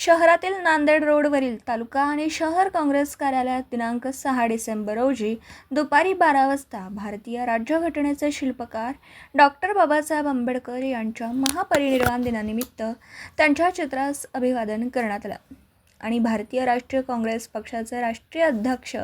शहरातील नांदेड रोडवरील तालुका आणि शहर काँग्रेस कार्यालयात दिनांक 6 डिसेंबर रोजी दुपारी 12 वाजता भारतीय राज्यघटनेचे शिल्पकार डॉक्टर बाबासाहेब आंबेडकर यांच्या महापरिनिर्वाण दिनानिमित्त त्यांच्या चित्रास अभिवादन करण्यात आलं आणि भारतीय राष्ट्रीय काँग्रेस पक्षाचे राष्ट्रीय अध्यक्ष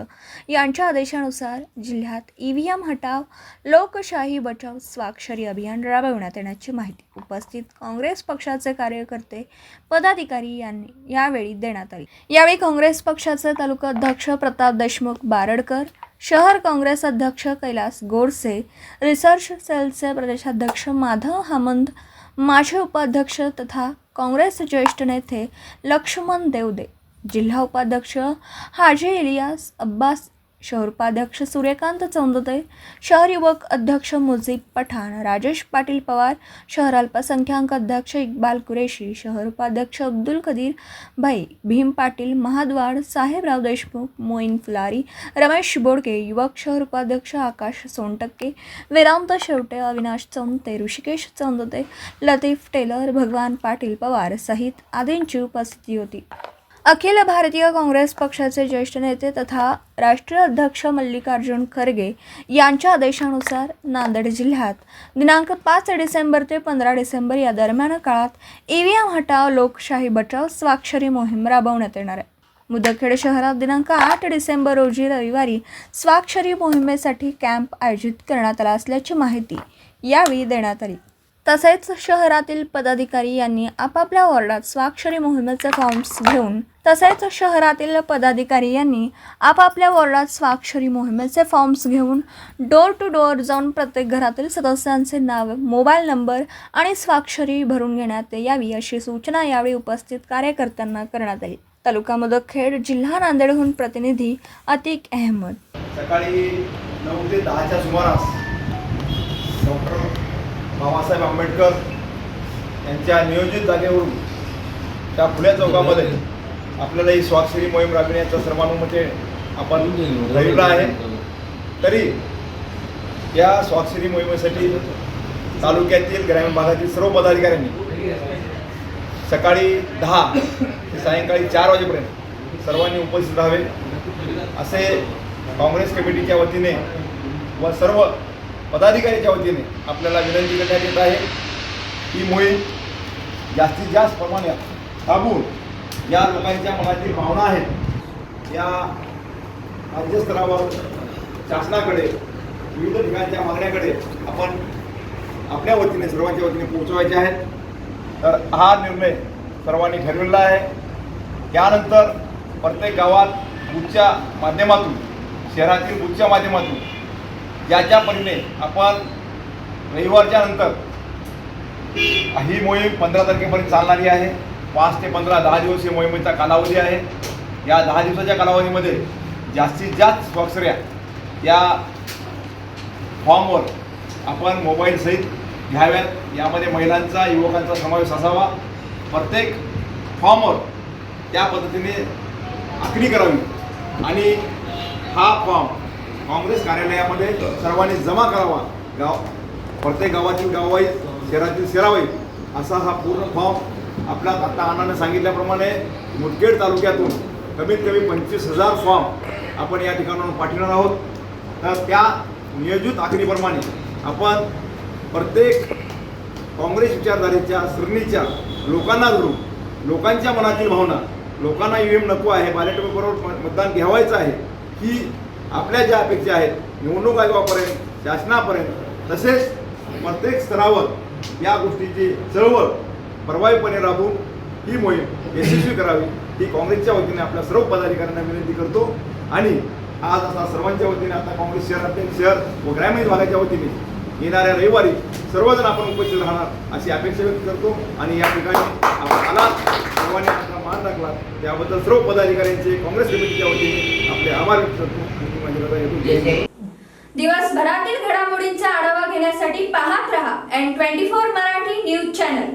यांच्या आदेशानुसार जिल्ह्यात EVM हटाव लोकशाही बचाव स्वाक्षरी अभियान राबविण्यात येण्याची माहिती उपस्थित काँग्रेस पक्षाचे कार्यकर्ते पदाधिकारी यांनी यावेळी देण्यात आली। यावेळी काँग्रेस पक्षाचे तालुका अध्यक्ष प्रताप देशमुख बारडकर, शहर काँग्रेस अध्यक्ष कैलास गोडसे, रिसर्च सेलचे प्रदेशाध्यक्ष माधव हामंद, माजी उपाध्यक्ष तथा काँग्रेस ज्येष्ठ नेते लक्ष्मण देवदे, जिल्हा उपाध्यक्ष हाजी इलियास अब्बास, शहर उपाध्यक्ष सूर्यकांत चौंदते, शहर युवक अध्यक्ष मुजीब पठाण, राजेश पाटील पवार, शहर अल्पसंख्याक अध्यक्ष इक्बाल कुरेशी, शहर उपाध्यक्ष अब्दुल कदीर भाई, भीम पाटील महाद्वाड, साहेबराव देशमुख, मोईन फुलारी, रमेश बोडके, युवक शहर उपाध्यक्ष आकाश सोनटक्के, वेदांत शेवटे, अविनाश चौंदते, ऋषिकेश चौंदते, लतीफ टेलर, भगवान पाटील पवार सहित आदींची उपस्थिती होती। अखिल भारतीय काँग्रेस पक्षाचे ज्येष्ठ नेते तथा राष्ट्रीय अध्यक्ष मल्लिकार्जुन खरगे यांच्या आदेशानुसार नांदेड जिल्ह्यात दिनांक 5 डिसेंबर ते 15 डिसेंबर या दरम्यान काळात EVM हटाव लोकशाही बचाव स्वाक्षरी मोहीम राबवण्यात येणार आहे। मुदखेड शहरात दिनांक 8 डिसेंबर रोजी रविवारी स्वाक्षरी मोहिमेसाठी कॅम्प आयोजित करण्यात आला असल्याची माहिती यावेळी देण्यात आली। तसेच शहरातील पदाधिकारी यांनी आपापल्या वॉर्डात स्वाक्षरी मोहिमेचे फॉर्म्स घेऊन डोर टू डोअर जाऊन प्रत्येक घरातील सदस्यांचे नाव, मोबाईल नंबर आणि स्वाक्षरी भरून घेण्यात यावी अशी सूचना यावेळी उपस्थित कार्यकर्त्यांना करण्यात आली। तालुका मुदखेड, जिल्हा नांदेडहून प्रतिनिधी अतिक अहमद। सकाळी 9 ते 10च्या सुमारास डॉक्टर बाबासाहेब आंबेडकर यांच्या नियोजित जागेवरून त्या खुल्या चौकामध्ये आपल्याला ही स्वाक्षरी मोहीम राबविण्याचा सर्वानुमते आपण ठरवलं आहे। तरी या स्वाक्षरी मोहिमेसाठी तालुक्यातील ग्रामीण भागातील सर्व पदाधिकाऱ्यांनी सकाळी 10 ते सायंकाळी 4 वाजेपर्यंत सर्वांनी उपस्थित राहावे असे काँग्रेस कमिटीच्या वतीने व सर्व पदाधिकाऱ्यांच्या वतीने आपल्याला विनंती करण्यात येत आहे। ही मोहीम जास्तीत जास्त प्रमाणात राबवून या लोकांच्या मनातील भावना आहेत या राज्यस्तरावर शासनाकडे विविध ठिकाणच्या मागण्याकडे आपण आपल्या वतीने सर्वांच्या वतीने पोहोचवायचे आहेत। तर हा निर्णय सर्वांनी ठरवलेला आहे। त्यानंतर प्रत्येक गावात बूथच्या माध्यमातून, शहरातील बूथच्या माध्यमातून ज्या परीने आपण रविवारच्या नंतर ही मोहीम 15 तारखेपर्यंत चालणारी आहे। 5 ते 15 10 दिवस ही मोहिमेचा कालावधी आहे। या 10 दिवसाच्या कालावधीमध्ये जास्तीत जास्त स्वाक्षऱ्या या फॉर्मवर आपण मोबाईल सहित घ्याव्यात। यामध्ये महिलांचा, युवकांचा समावेश असावा। प्रत्येक फॉर्मवर त्या पद्धतीने आखणी करावी आणि हा फॉर्म काँग्रेस कार्यालयामध्ये सर्वांनी जमा करावा। प्रत्येक गावातील गाववाईज, शहरातील शहरावाईज असा हा पूर्ण फॉर्म आपल्या आता अण्णाने सांगितल्याप्रमाणे मुदखेड तालुक्यातून कमीत कमी 25,000 फॉर्म आपण या ठिकाणाहून पाठवणार आहोत। तर त्या नियोजित आखणीप्रमाणे आपण प्रत्येक काँग्रेस विचारधारेच्या सरणीच्या लोकांना धरून, लोकांच्या मनातील भावना, लोकांना EVM नको आहे, बॅलेट पेपरवर मतदान घ्यावायचं आहे, ही आपल्या ज्या अपेक्षा आहेत निवडणूक आयोगापर्यंत, शासनापर्यंत, तसेच प्रत्येक स्तरावर या गोष्टीची चळवळ प्रभावीपणे राबवून ही मोहीम यशस्वी करावी ही काँग्रेसच्या वतीने आपल्या सर्व पदाधिकाऱ्यांना विनंती करतो। आणि आज असा सर्वांच्या वतीने आता काँग्रेस शहर व ग्रामीण भागाच्या वतीने येणाऱ्या रविवारी सर्वजण आपण उपस्थित राहणार अशी अपेक्षा व्यक्त करतो। आणि या ठिकाणी आपण आलात, सर्वांनी आपला मान राखला त्याबद्दल सर्व पदाधिकाऱ्यांचे काँग्रेस कमिटीच्या वतीने आपले आभार व्यक्त करतो। दिवसभरातील घडामोडींचा आढावा घेण्यासाठी पाहत रहा N24 मराठी न्यूज चॅनल।